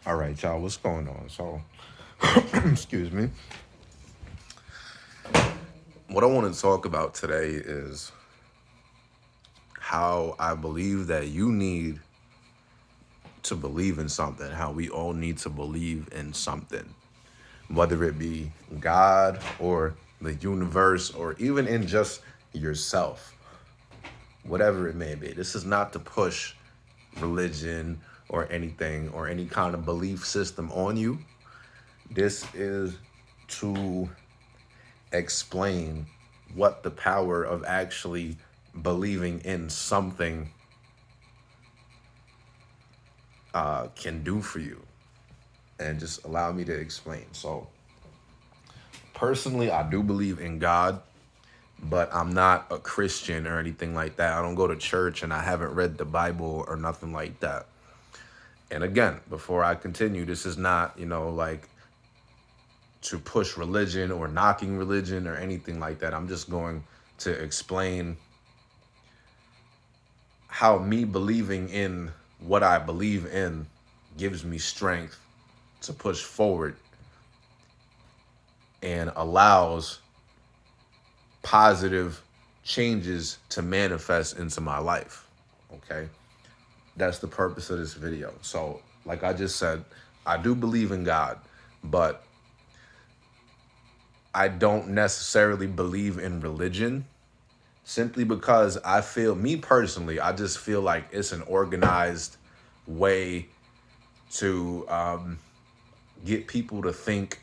All right, y'all, what's going on? So, excuse me. What I want to talk about today is how I believe that you need to believe in something, how we all need to believe in something, whether it be God or the universe or even in just yourself, whatever it may be. This is not to push religion or anything or any kind of belief system on you. This is to explain what the power of actually believing in something can do for you, and just allow me to explain. So, personally, I do believe in God, but I'm not a Christian or anything like that. I don't go to church and I haven't read the Bible or nothing like that. And again, before I continue, this is not, like to push religion or knocking religion or anything like that. I'm just going to explain how me believing in what I believe in gives me strength to push forward and allows positive changes to manifest into my life. Okay. That's the purpose of this video. So, like I just said, I do believe in God, but I don't necessarily believe in religion simply because I feel, me personally, I just feel like it's an organized way to get people to think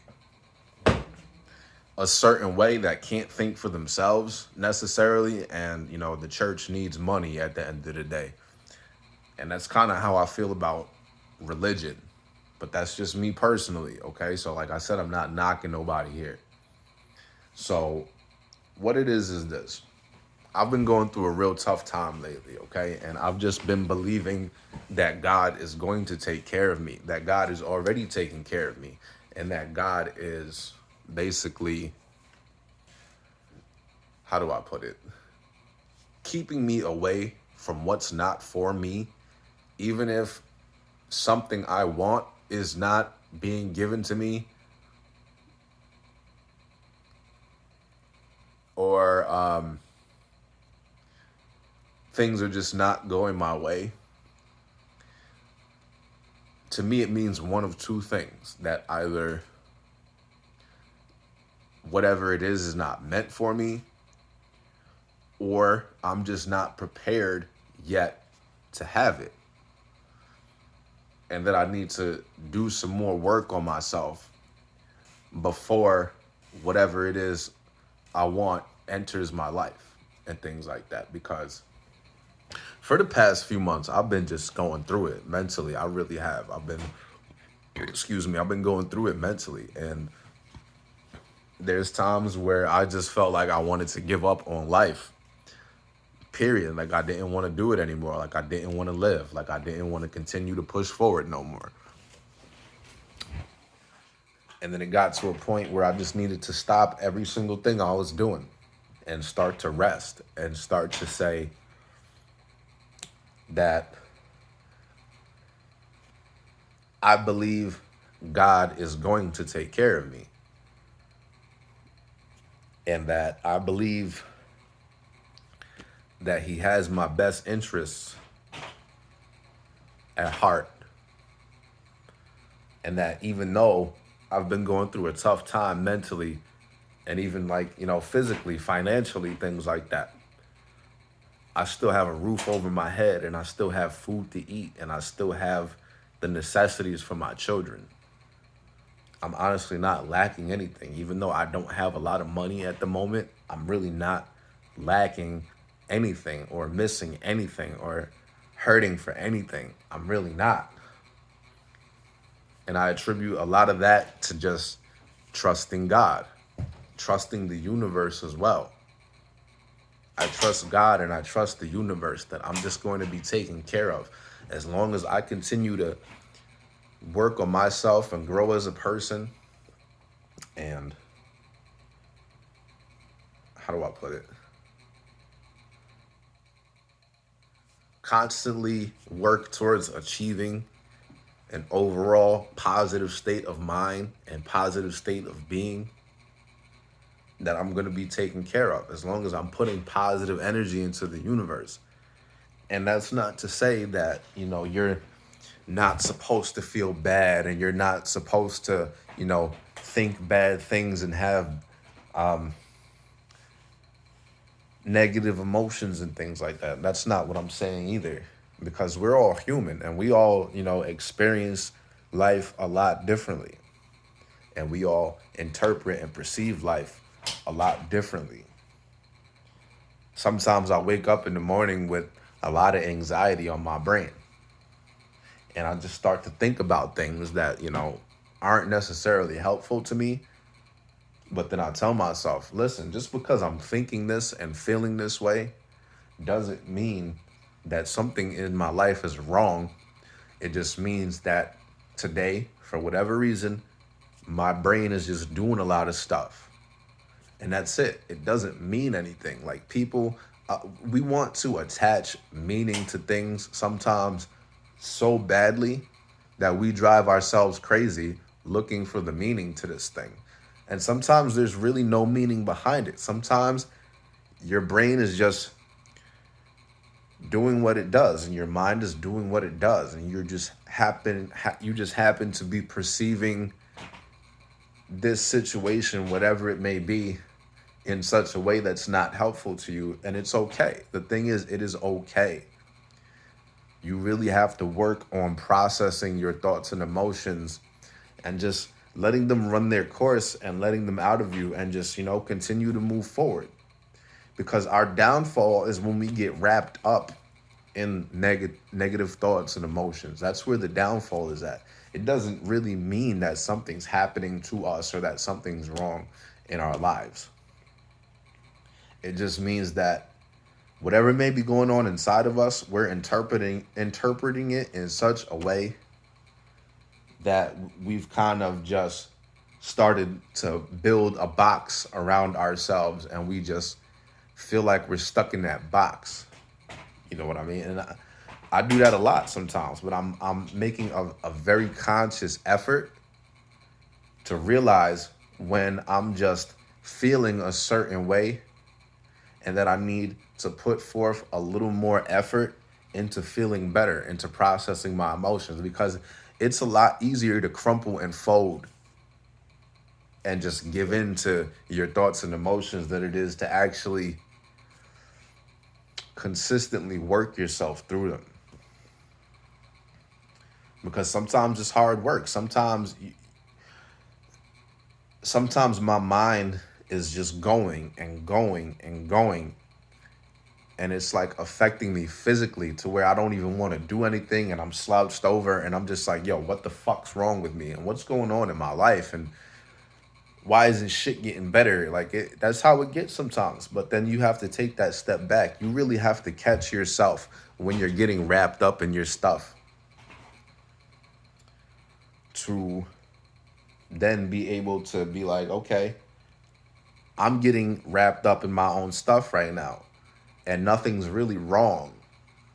a certain way that can't think for themselves necessarily. And, the church needs money at the end of the day. And that's kind of how I feel about religion. But that's just me personally, okay? So, like I said, I'm not knocking nobody here. So, what it is this. I've been going through a real tough time lately, okay? And I've just been believing that God is going to take care of me, that God is already taking care of me, and that God is basically, how do I put it? Keeping me away from what's not for me, even if something I want is not being given to me, or things are just not going my way. To me, it means one of two things: that either whatever it is not meant for me, or I'm just not prepared yet to have it. And that I need to do some more work on myself before whatever it is I want enters my life and things like that. Because for the past few months, I've been just going through it mentally. I really have. I've been going through it mentally. And there's times where I just felt like I wanted to give up on life, period. Like I didn't want to do it anymore. Like I didn't want to live. Like I didn't want to continue to push forward no more. And then it got to a point where I just needed to stop every single thing I was doing and start to rest and start to say that I believe God is going to take care of me, and that I believe that He has my best interests at heart. And that even though I've been going through a tough time mentally and even like, physically, financially, things like that, I still have a roof over my head and I still have food to eat and I still have the necessities for my children. I'm honestly not lacking anything. Even though I don't have a lot of money at the moment, I'm really not lacking anything or missing anything or hurting for anything. I'm really not. And I attribute a lot of that to just trusting God, trusting the universe as well. I trust God and I trust the universe that I'm just going to be taken care of. As long as I continue to work on myself and grow as a person, and how do I put it? Constantly work towards achieving an overall positive state of mind and positive state of being, that I'm going to be taken care of as long as I'm putting positive energy into the universe. And that's not to say that, you're not supposed to feel bad and you're not supposed to, think bad things and have negative emotions and things like that. That's not what I'm saying either, because we're all human and we all, experience life a lot differently. And we all interpret and perceive life a lot differently. Sometimes I wake up in the morning with a lot of anxiety on my brain. And I just start to think about things that, aren't necessarily helpful to me. But then I tell myself, listen, just because I'm thinking this and feeling this way doesn't mean that something in my life is wrong. It just means that today, for whatever reason, my brain is just doing a lot of stuff. And that's it. It doesn't mean anything. Like people, we want to attach meaning to things sometimes so badly that we drive ourselves crazy looking for the meaning to this thing. And sometimes there's really no meaning behind it. Sometimes your brain is just doing what it does and your mind is doing what it does, and you just happen to be perceiving this situation, whatever it may be, in such a way that's not helpful to you. And it's okay. The thing is, it is okay. You really have to work on processing your thoughts and emotions and just letting them run their course and letting them out of you, and just, continue to move forward. Because our downfall is when we get wrapped up in negative thoughts and emotions. That's where the downfall is at. It doesn't really mean that something's happening to us or that something's wrong in our lives. It just means that whatever may be going on inside of us, we're interpreting it in such a way that we've kind of just started to build a box around ourselves, and we just feel like we're stuck in that box. You know what I mean? And I do that a lot sometimes, but I'm making a very conscious effort to realize when I'm just feeling a certain way and that I need to put forth a little more effort into feeling better, into processing my emotions, because it's a lot easier to crumple and fold and just give in to your thoughts and emotions than it is to actually consistently work yourself through them. Because sometimes it's hard work. Sometimes my mind is just going and going and going, and it's like affecting me physically to where I don't even want to do anything, and I'm slouched over and I'm just like, yo, what the fuck's wrong with me and what's going on in my life, and why isn't shit getting better? Like that's how it gets sometimes. But then you have to take that step back. You really have to catch yourself when you're getting wrapped up in your stuff, to then be able to be like, okay, I'm getting wrapped up in my own stuff right now, and nothing's really wrong.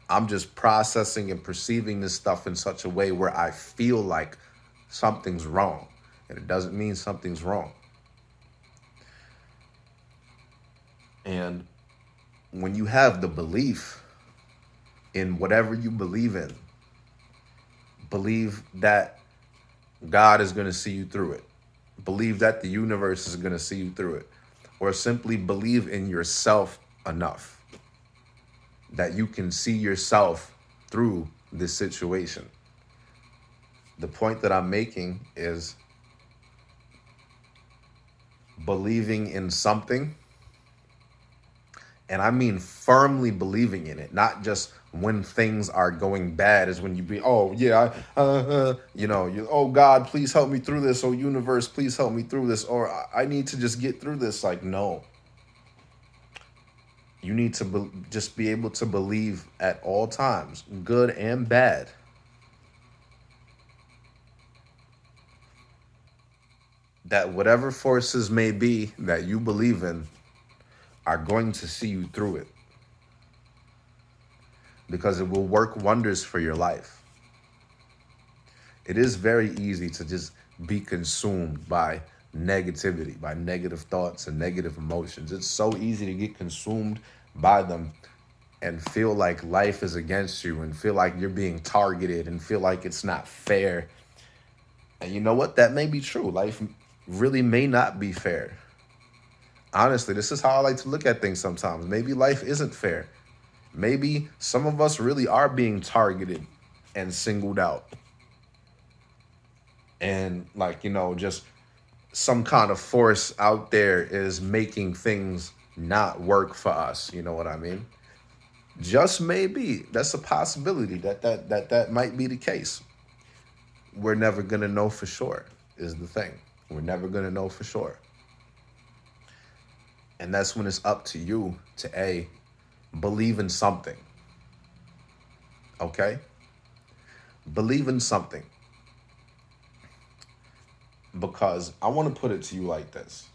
I'm just processing and perceiving this stuff in such a way where I feel like something's wrong, and it doesn't mean something's wrong. And when you have the belief in whatever you believe that God is going to see you through it. Believe that the universe is going to see you through it. Or simply believe in yourself enough that you can see yourself through this situation. The point that I'm making is believing in something, and I mean firmly believing in it, not just when things are going bad is when you be, oh yeah, oh God, please help me through this. Oh universe, please help me through this. Or I need to just get through this. Like, no. You need to just be able to believe at all times, good and bad, that whatever forces may be that you believe in are going to see you through it, because it will work wonders for your life. It is very easy to just be consumed by negativity, by negative thoughts and negative emotions. It's so easy to get consumed by them and feel like life is against you and feel like you're being targeted and feel like it's not fair. And you know what? That may be true. Life really may not be fair. Honestly, this is how I like to look at things sometimes. Maybe life isn't fair. Maybe some of us really are being targeted and singled out. And like, just some kind of force out there is making things not work for us. You know what I mean? Just maybe that's a possibility that might be the case. We're never gonna know for sure, is the thing. We're never gonna know for sure. And that's when it's up to you to believe in something. Okay? Believe in something. Because I want to put it to you like this.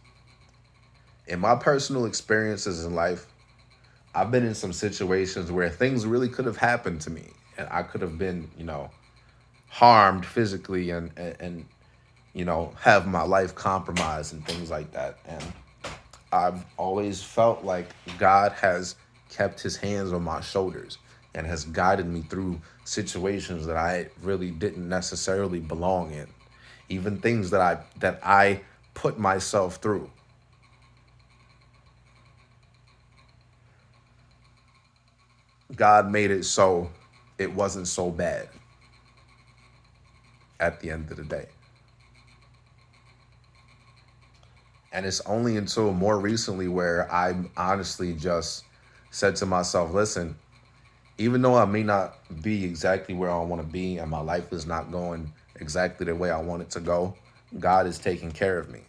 In my personal experiences in life, I've been in some situations where things really could have happened to me and I could have been, harmed physically and have my life compromised and things like that. And I've always felt like God has kept his hands on my shoulders and has guided me through situations that I really didn't necessarily belong in. Even things that I put myself through. God made it so it wasn't so bad at the end of the day. And it's only until more recently where I honestly just said to myself, listen, even though I may not be exactly where I want to be and my life is not going exactly the way I want it to go, God is taking care of me.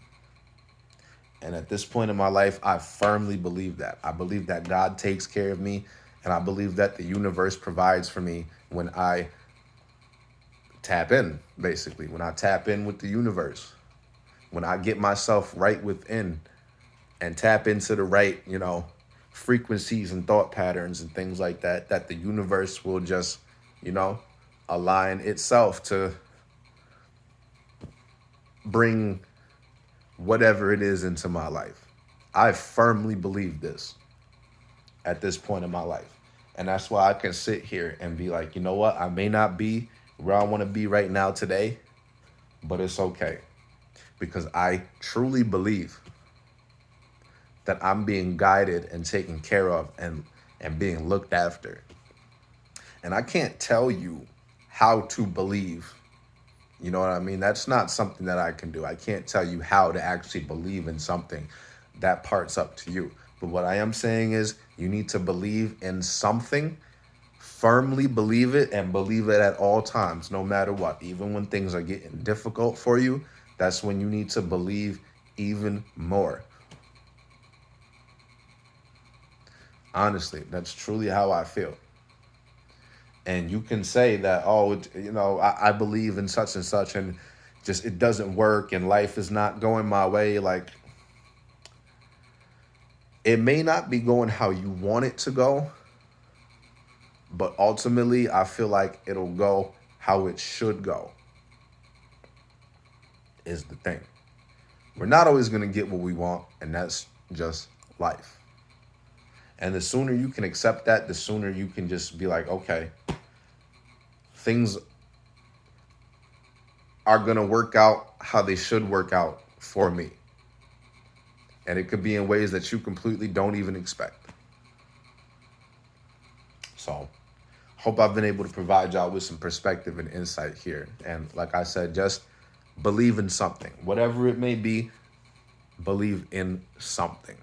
And at this point in my life, I firmly believe that. I believe that God takes care of me, and I believe that the universe provides for me when I tap in, basically, when I tap in with the universe, when I get myself right within and tap into the right, frequencies and thought patterns and things like that, that the universe will just, you know, align itself to bring whatever it is into my life. I firmly believe this at this point in my life. And that's why I can sit here and be like, you know what? I may not be where I want to be right now today, but it's okay. Because I truly believe that I'm being guided and taken care of and being looked after. And I can't tell you how to believe. You know what I mean? That's not something that I can do. I can't tell you how to actually believe in something. That part's up to you. But what I am saying is you need to believe in something, firmly believe it, and believe it at all times, no matter what. Even when things are getting difficult for you, that's when you need to believe even more. Honestly, that's truly how I feel. And you can say that, oh, I believe in such and such, and just it doesn't work, and life is not going my way. Like, it may not be going how you want it to go, but ultimately, I feel like it'll go how it should go, is the thing. We're not always going to get what we want, and that's just life. And the sooner you can accept that, the sooner you can just be like, okay, things are going to work out how they should work out for me. And it could be in ways that you completely don't even expect. So, hope I've been able to provide y'all with some perspective and insight here. And like I said, just believe in something. Whatever it may be, believe in something.